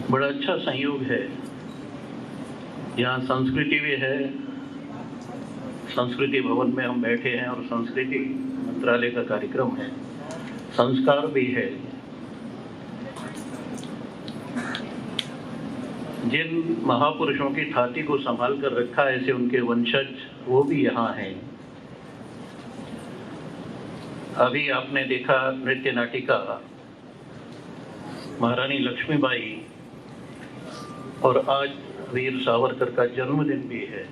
बड़ा अच्छा संयोग है, यहाँ संस्कृति भी है। संस्कृति भवन में हम बैठे हैं और संस्कृति मंत्रालय का कार्यक्रम है, संस्कार भी है। जिन महापुरुषों की छाती को संभाल कर रखा है, ऐसे उनके वंशज वो भी यहाँ हैं। अभी आपने देखा नृत्य नाटिका महारानी लक्ष्मीबाई, और आज वीर सावरकर का जन्मदिन भी है।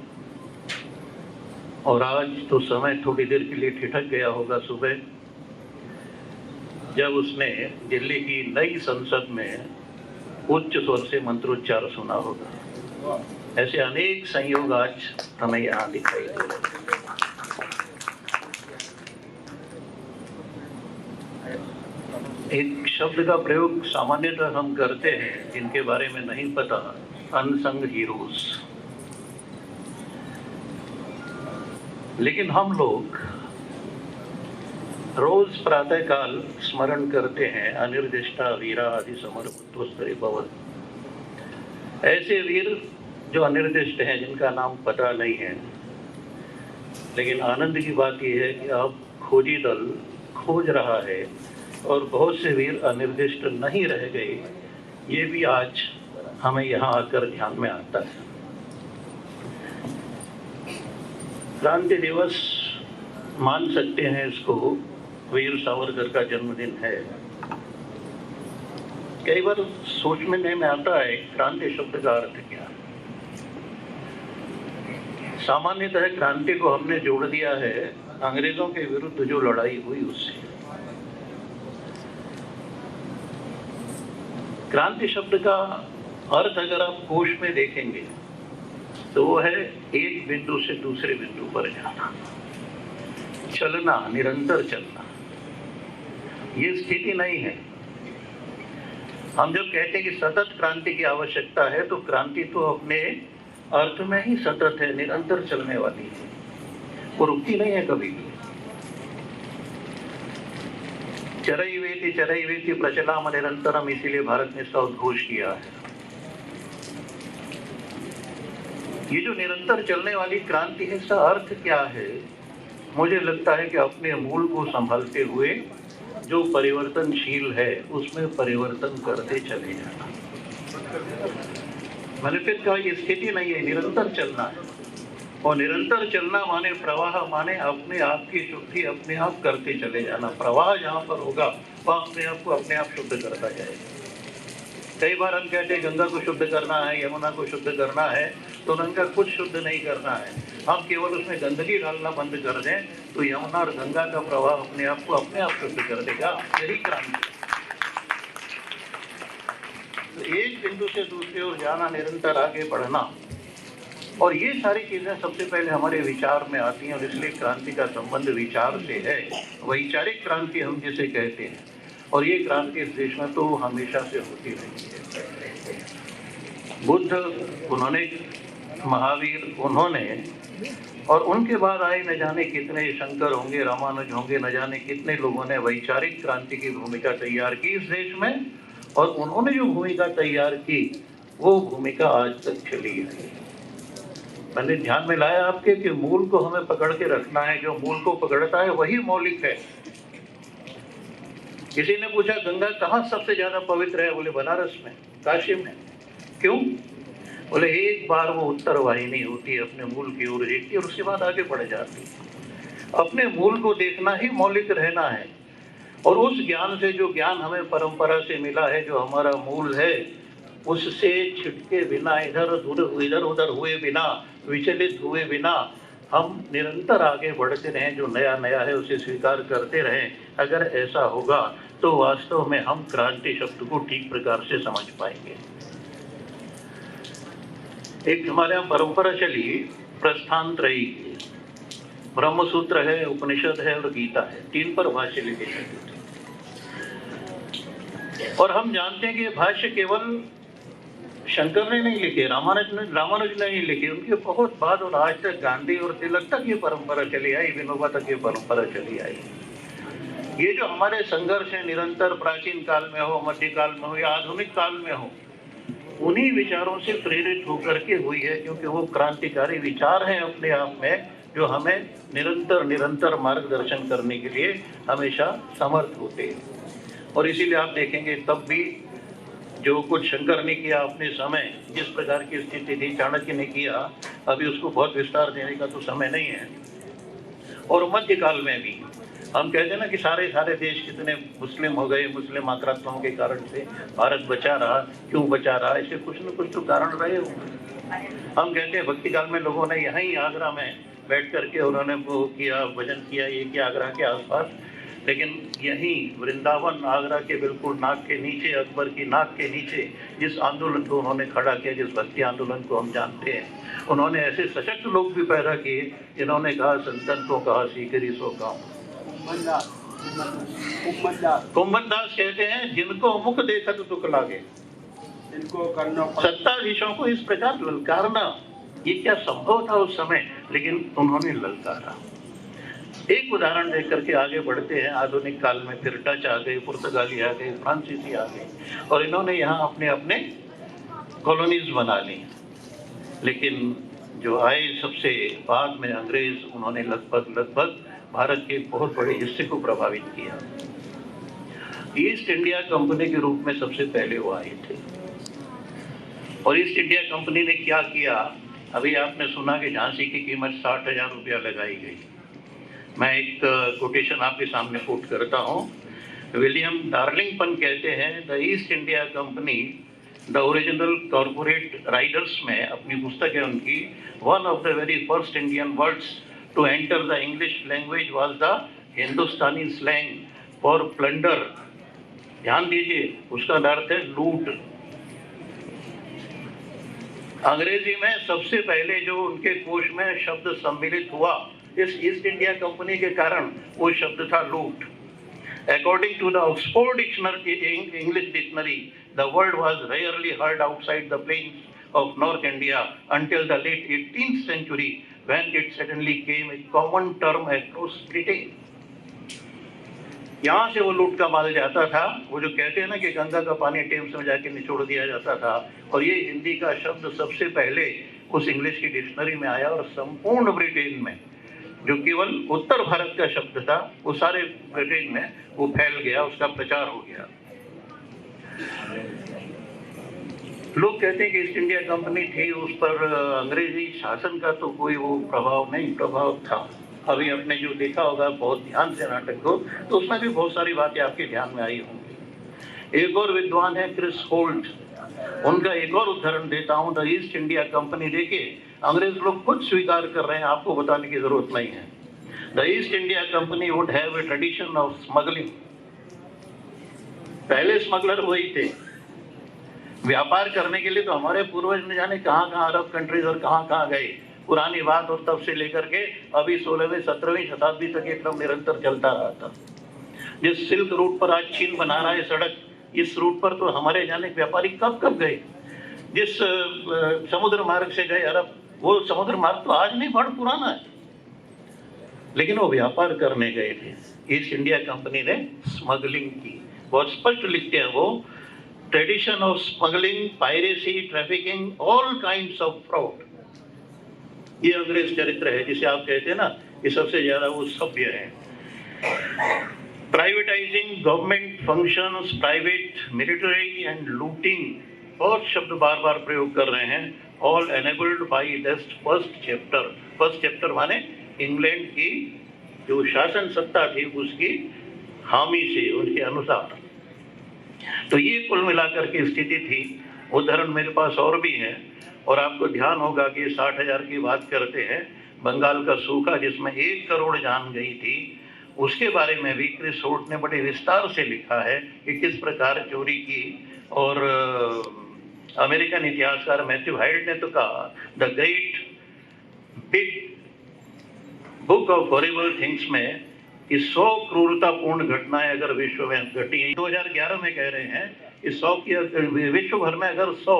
और आज तो समय थोड़ी देर के लिए ठिठक गया होगा सुबह, जब उसने दिल्ली की नई संसद में उच्च स्वर से मंत्रोच्चार सुना होगा। ऐसे अनेक संयोग आज हमें यहाँ दिखाई दे रहे हैं। एक शब्द का प्रयोग सामान्यतः हम करते हैं जिनके बारे में नहीं पता, अनसंग हीरोज। लेकिन हम लोग रोज प्रातःकाल स्मरण करते हैं अनिर्दिष्टा वीरा आदि समर बुद्धोस्तरे भवन। ऐसे वीर जो अनिर्दिष्ट हैं, जिनका नाम पता नहीं है। लेकिन आनंद की बात यह है कि अब खोजी दल खोज रहा है और बहुत से वीर अनिर्दिष्ट नहीं रह गए। ये भी आज हमें यहाँ आकर ध्यान में आता है। क्रांति दिवस मान सकते हैं इसको, वीर सावरकर का जन्मदिन है। कई बार सोचने में आता है क्रांति शब्द का अर्थ क्या है। सामान्यतः क्रांति को हमने जोड़ दिया है अंग्रेजों के विरुद्ध जो लड़ाई हुई उससे। क्रांति शब्द का अर्थ अगर आप कोश में देखेंगे तो वो है एक बिंदु से दूसरे बिंदु पर जाना, चलना, निरंतर चलना। ये स्थिति नहीं है। हम जब कहते हैं कि सतत क्रांति की आवश्यकता है, तो क्रांति तो अपने अर्थ में ही सतत है, निरंतर चलने वाली है, वो रुकती नहीं है कभी भी। चरैवेति प्रचलाम निरंतरम, इसीलिए भारत ने इसका उद्घोष किया है। ये जो निरंतर चलने वाली क्रांति है, इसका अर्थ क्या है? मुझे लगता है कि अपने मूल को संभालते हुए जो परिवर्तनशील है उसमें परिवर्तन करते चले जाना। मैंने फिर कहा, ये स्थिति नहीं है, निरंतर चलना है। और निरंतर चलना माने प्रवाह, माने अपने आप की शुद्धि अपने आप करते चले जाना। प्रवाह जहाँ पर होगा वह अपने आप को अपने आप शुद्ध करता जाएगा। कई बार हम कहते हैं गंगा को शुद्ध करना है, यमुना को शुद्ध करना है, तो गंगा कुछ शुद्ध नहीं करना है। हम केवल उसमें गंदगी डालना बंद कर दें तो यमुना और गंगा का प्रवाह अपने आप को अपने आप शुद्ध कर देगा। यही क्रांति। तो एक बिंदु से दूसरी ओर जाना, निरंतर आगे बढ़ना, और ये सारी चीजें सबसे पहले हमारे विचार में आती हैं। और इसलिए क्रांति का संबंध विचार से है, वैचारिक क्रांति हम जिसे कहते हैं। और ये क्रांति इस देश में तो हमेशा से होती रही है। बुद्ध उन्होंने, महावीर उन्होंने, और उनके बाद आए न जाने कितने शंकर होंगे, रामानुज होंगे, न जाने कितने लोगों ने वैचारिक क्रांति की भूमिका तैयार की इस देश में। और उन्होंने जो भूमिका तैयार की वो भूमिका आज तक चली है। मैंने ध्यान में लाया आपके कि मूल को हमें पकड़ के रखना है। जो मूल को पकड़ता है वही मौलिक है। किसी ने पूछा गंगा कहाँ सबसे ज्यादा पवित्र है? बोले बनारस में, काशी में। क्यों? बोले एक बार वो उत्तर वाहिनी होती है, अपने मूल की ओर देखती है और उसके बाद आगे बढ़ जाती है। अपने मूल को देखना ही मौलिक रहना है। और उस ज्ञान से, जो ज्ञान हमें परंपरा से मिला है, जो हमारा मूल है, उससे छिटके बिना, इधर उधर हुए बिना, विचलित हुए बिना हम निरंतर आगे बढ़ते रहें। जो नया नया है उसे स्वीकार करते रहें। अगर ऐसा होगा तो वास्तव में हम क्रांति शब्द को ठीक प्रकार से समझ पाएंगे। एक हमारे यहाँ परंपरा चली प्रस्थान त्रयी, ब्रह्मसूत्र है, उपनिषद है और गीता है, 3 पर भाष्य लिखे जाते थे। और हम जानते हैं कि ये भाष्य केवल शंकर ने नहीं लिखे, रामानुज ने नहीं लिखे, उनके बहुत बाद और आज तक गांधी और तिलक तक ये परंपरा चली आई, विनोबा तक ये परंपरा चली आई। ये जो हमारे संघर्ष है निरंतर, प्राचीन काल में हो, मध्य काल में हो या आधुनिक काल में हो, उन्हीं विचारों से प्रेरित होकर के हुई है, क्योंकि वो क्रांतिकारी विचार हैं अपने आप में, जो हमें निरंतर निरंतर मार्गदर्शन करने के लिए हमेशा समर्थ होते हैं। और इसीलिए आप देखेंगे तब भी जो कुछ शंकर ने किया अपने समय, जिस प्रकार की स्थिति थी, चाणक्य ने किया, अभी उसको बहुत विस्तार देने का तो समय नहीं है। और मध्यकाल में भी हम कहते हैं ना कि सारे देश कितने मुस्लिम हो गए, मुस्लिम आक्रांताओं के कारण से भारत बचा रहा। क्यों बचा रहा? इसके कुछ न कुछ तो कारण रहे होंगे। हम कहते हैं भक्ति काल में लोगों ने यहीं आगरा में बैठ करके उन्होंने वो किया, भजन किया, ये किया आगरा के आसपास, लेकिन यहीं वृंदावन आगरा के बिल्कुल नाक के नीचे, अकबर की नाक के नीचे जिस आंदोलन को उन्होंने खड़ा किया, जिस भक्ति आंदोलन को हम जानते हैं, उन्होंने ऐसे सशक्त लोग भी पैदा किए जिन्होंने कहा संतन को कहा सीकरी सो गाँव। कुंभन दास कहते हैं जिनको मुख देखा तो दुख लागे, सत्ताधीशों को इस प्रकार ललकारना, ये क्या संभव था उस समय, लेकिन उन्होंने ललकारा। एक उदाहरण देख करके आगे बढ़ते हैं। आधुनिक काल में फिर डच आ गए, पुर्तगाली आ गए, फ्रांसीसी आ गए, और इन्होंने यहाँ अपने अपने कॉलोनीज बना ली। लेकिन जो आए सबसे बाद में अंग्रेज, उन्होंने लगभग भारत के बहुत बड़े हिस्से को प्रभावित किया। ईस्ट इंडिया कंपनी के रूप में सबसे पहले वो आए थे। और ईस्ट इंडिया कंपनी ने क्या किया? अभी आपने सुना कि झांसी की कीमत 60,000 रुपया लगाई गई। मैं एक कोटेशन आपके सामने कोट करता हूँ। विलियम डार्लिंगटन कहते हैं, the East India Company the original corporate raiders में, अपनी पुस्तक है उनकी, one of the very first Indian words to enter the English language was the Hindustani slang for plunder. ध्यान दीजिए, उसका अर्थ है लूट। अंग्रेजी में सबसे पहले जो उनके कोश में शब्द सम्मिलित हुआ इस ईस्ट इंडिया कंपनी के कारण, वो शब्द था लूट। According to the Oxford Dictionary, English Dictionary, the word was rarely heard outside the plains of North India until the late 18th century, when it suddenly became a common term across Britain. यहाँ से वो लूट का माल जाता था। वो जो कहते हैं ना कि गंगा का पानी टेम्स में जाके निचोड़ दिया जाता था, और ये हिंदी का शब्द सबसे पहले उस इंग्लिश की डिक्शनरी में आया, और संपूर्ण ब्रिटेन में, जो केवल उत्तर भारत का शब्द था, वो सारे ब्रिटेन में वो फैल गया, उसका प्रचार हो गया। लोग कहते हैं कि ईस्ट इंडिया कंपनी थी, उस पर अंग्रेजी शासन का तो कोई वो प्रभाव नहीं, प्रभाव था। अभी आपने जो देखा होगा बहुत ध्यान से नाटक को, तो उसमें भी बहुत सारी बातें आपके ध्यान में आई होंगी। एक और विद्वान है क्रिस होल्ट, उनका एक और उदाहरण देता हूँ। द ईस्ट इंडिया कंपनी, देखिए अंग्रेज लोग खुद स्वीकार कर रहे हैं, आपको बताने की जरूरत नहीं है। The East India company would have a tradition of smuggling. पहले स्मगलर वही थे। व्यापार करने के लिए तो हमारे पूर्वज ने जाने कहाँ कहाँ अरब कंट्रीज और कहाँ कहाँ गए, पुरानी बात। और तब से लेकर के अभी 16वीं 17वीं शताब्दी तक ये क्रम निरंतर चलता रहा था। जिस सिल्क रूट पर आज चीन बना रहा है सड़क, इस रूट पर तो हमारे जाने व्यापारी कब कब गए। जिस समुद्र मार्ग से गए अरब, वो समुद्र मार्ग तो आज नहीं, बहुत पुराना है, लेकिन वो व्यापार करने गए थे। ईस्ट इंडिया कंपनी ने स्मगलिंग की, बहुत स्पष्ट लिखते हैं वो, tradition of smuggling, piracy, trafficking, all kinds of fraud. ये अंग्रेज चरित्र है जिसे आप कहते हैं ना कि सबसे ज्यादा वो सभ्य है। Privatising government functions, private military and looting, बहुत शब्द बार बार प्रयोग कर रहे हैं। All enabled by this first chapter. First chapter माने इंग्लैंड की जो शासन सत्ता थी उसकी हामी से, उनके अनुसार। तो ये कुल मिलाकर की स्थिति थी। उदाहरण मेरे पास और भी है, और आपको ध्यान होगा कि 60,000 की बात करते हैं। बंगाल का सूखा जिसमें 1 करोड़ जान गई थी, उसके बारे में भी क्रिस होल्ट ने बड़े विस्तार से लिखा है कि किस प्रकार चोरी की। और अमेरिकन इतिहासकार मैथ्यू हाइड ने तो कहा, the great big book of horrible things में कि 100 क्रूरतापूर्ण घटनाएं अगर विश्व में घटी हैं, 2011 में कह रहे हैं कि 100 की, विश्व भर में अगर 100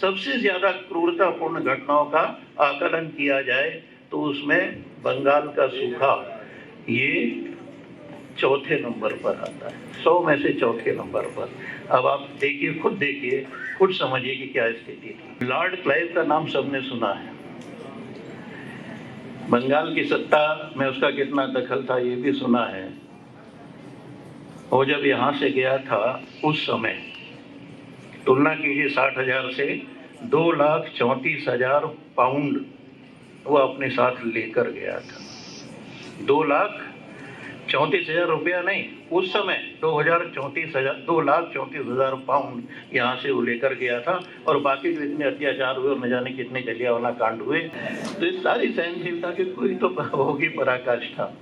सबसे ज्यादा क्रूरतापूर्ण घटनाओं का आकलन किया जाए तो उसमें बंगाल का सूखा ये चौथे नंबर पर आता है, 100 में से चौथे नंबर पर। अब आप देखिए, खुद समझिए कि क्या स्थिति थी। लॉर्ड क्लाइव का नाम सबने सुना है, बंगाल की सत्ता में उसका कितना दखल था ये भी सुना है। वो जब यहाँ से गया था उस समय तुलना कीजिए 60,000 से 2,34,000 पाउंड वो अपने साथ लेकर गया था। 2,34,000 रुपया नहीं, उस समय 2,34,000 पाउंड यहाँ से वो लेकर गया था। और बाकी जो इतने अत्याचार हुए और न जाने कितने जलियांवाला कांड हुए, तो इस सारी सहनशीलता की कोई तो होगी पराकाष्ठा।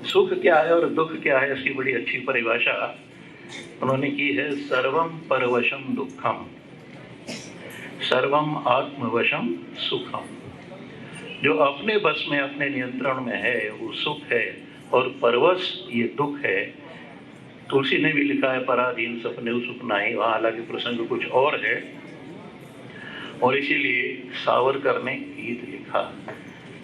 सुख क्या है और दुख क्या है, इसकी बड़ी अच्छी परिभाषा उन्होंने की है। सर्वम परवशम दुखम, सर्वम आत्मवशम सुखम। जो अपने बस में, अपने नियंत्रण में है वो सुख है, और परवश ये दुख है। तुलसी ने भी लिखा है पराधीन सपने सुख नाही, वहाँ हालांकि प्रसंग कुछ और है। और इसीलिए सावरकर ने गीत लिखा।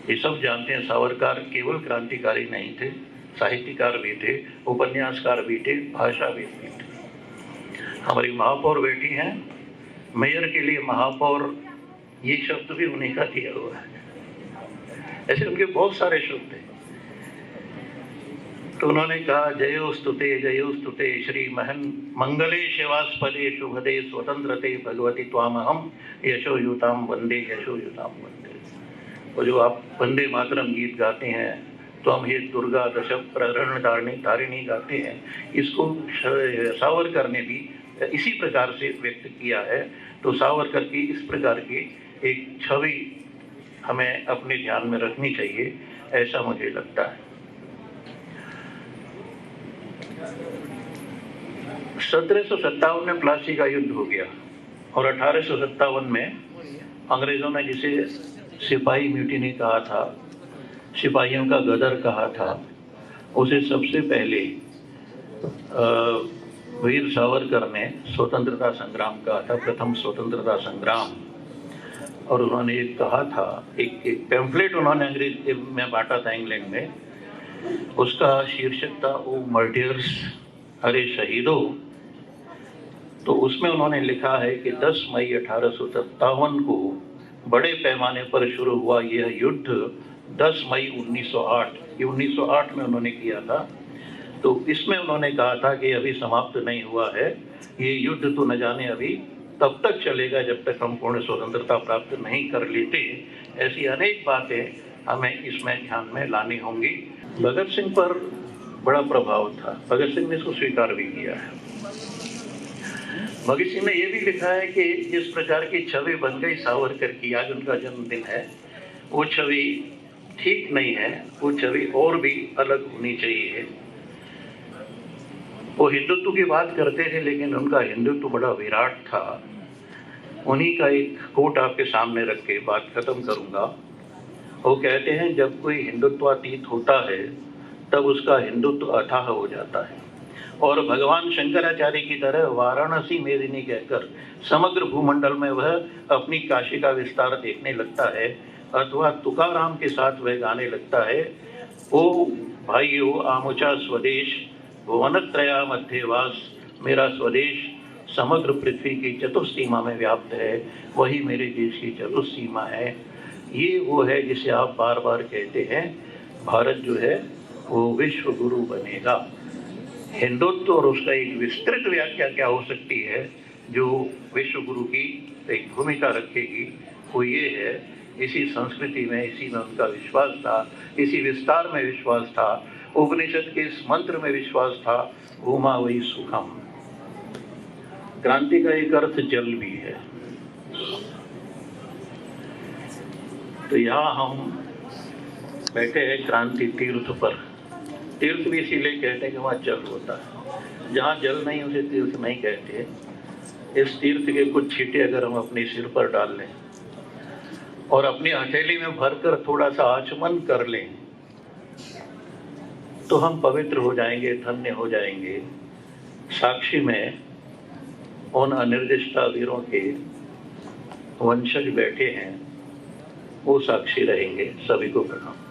ये सब जानते हैं सावरकर केवल क्रांतिकारी नहीं थे, साहित्यकार भी थे, उपन्यासकार भी थे, भाषाविद भी थे। हमारी महापौर बैठी हैं, मेयर के लिए महापौर ये शब्द भी उन्हीं का दिया हुआ है। ऐसे उनके बहुत सारे शब्द हैं। तो उन्होंने कहा जयोस्तुते श्री महन मंगले शिवास्पदे शुभदे स्वतंत्रते भगवती त्वामहम यशोयुताम वंदे यशोयुताम वंदे। और जो आप वंदे मातरम गीत गाते हैं, तो हम हे दुर्गा दश प्रहरण तारिणी गाते हैं, इसको सावरकर ने भी इसी प्रकार से व्यक्त किया है। तो सावरकर की इस प्रकार की एक छवि हमें अपने ध्यान में रखनी चाहिए, ऐसा मुझे लगता है। 1757 में प्लासी का युद्ध हो गया और 1857 में अंग्रेजों ने जिसे सिपाही म्यूटिनी कहा था, सिपाहियों का गदर कहा था, उसे सबसे पहले वीर सावरकर ने स्वतंत्रता संग्राम कहा था, प्रथम स्वतंत्रता संग्राम। और उन्होंने एक कहा था, एक पैम्फलेट उन्होंने अंग्रेजी में बांटा था इंग्लैंड में, उसका शीर्षक था ओ मर्टियर्स, अरे शहीदों। तो उसमें उन्होंने लिखा है कि 10 मई 1857 को बड़े पैमाने पर शुरू हुआ यह युद्ध 10 मई 1908, ये 1908 में उन्होंने किया था। तो इसमें उन्होंने कहा था कि अभी समाप्त नहीं हुआ है ये युद्ध, तो न जाने अभी तब तक चलेगा जब तक हम पूर्ण स्वतंत्रता प्राप्त नहीं कर लेते। ऐसी अनेक बातें हमें इसमें ध्यान में लानी होंगी। भगत सिंह पर बड़ा प्रभाव था, भगत सिंह ने इसको स्वीकार भी किया है। भगत सिंह ने यह भी लिखा है कि जिस प्रकार की छवि बन गई सावरकर की, आज उनका जन्मदिन है, वो छवि ठीक नहीं है, वो छवि और भी अलग होनी चाहिए। वो हिंदुत्व की बात करते थे, लेकिन उनका हिंदुत्व बड़ा विराट था। उन्हीं का एक कोट आपके सामने रख के बात खत्म करूंगा। वो कहते हैं जब कोई हिंदुत्वातीत होता है तब उसका हिंदुत्व अथाह हो जाता है। और भगवान शंकराचार्य की तरह वाराणसी मेदिनी कहकर समग्र भूमंडल में वह अपनी काशी का विस्तार देखने लगता है, अथवा तुकाराम के साथ वह गाने लगता है, ओ भाइयों आमुचा स्वदेश भुवनत्रया मध्यवास, मेरा स्वदेश समग्र पृथ्वी की चतुर्सीमा में व्याप्त है, वही मेरे देश की चतुर्सीमा है। ये वो है जिसे आप बार बार कहते हैं, भारत जो है वो विश्व गुरु बनेगा। हिंदुत्व और उसका एक विस्तृत व्याख्या क्या हो सकती है जो विश्व गुरु की एक भूमिका रखेगी, वो ये है, इसी संस्कृति में, इसी में उनका विश्वास था, इसी विस्तार में विश्वास था, उपनिषद के इस मंत्र में विश्वास था, भूमा वही सुखम। क्रांति का एक अर्थ जल भी है। तो यहाँ हम बैठे हैं क्रांति तीर्थ पर। तीर्थ भी इसीलिए कहते हैं कि वहाँ जल होता है, जहाँ जल नहीं उसे तीर्थ नहीं कहते। इस तीर्थ के कुछ छींटे अगर हम अपने सिर पर डाल लें और अपनी हथेली में भरकर थोड़ा सा आचमन कर लें, तो हम पवित्र हो जाएंगे, धन्य हो जाएंगे। साक्षी में उन अनिर्दिष्टा वीरों के वंशज बैठे हैं, वो साक्षी रहेंगे। सभी को प्रणाम।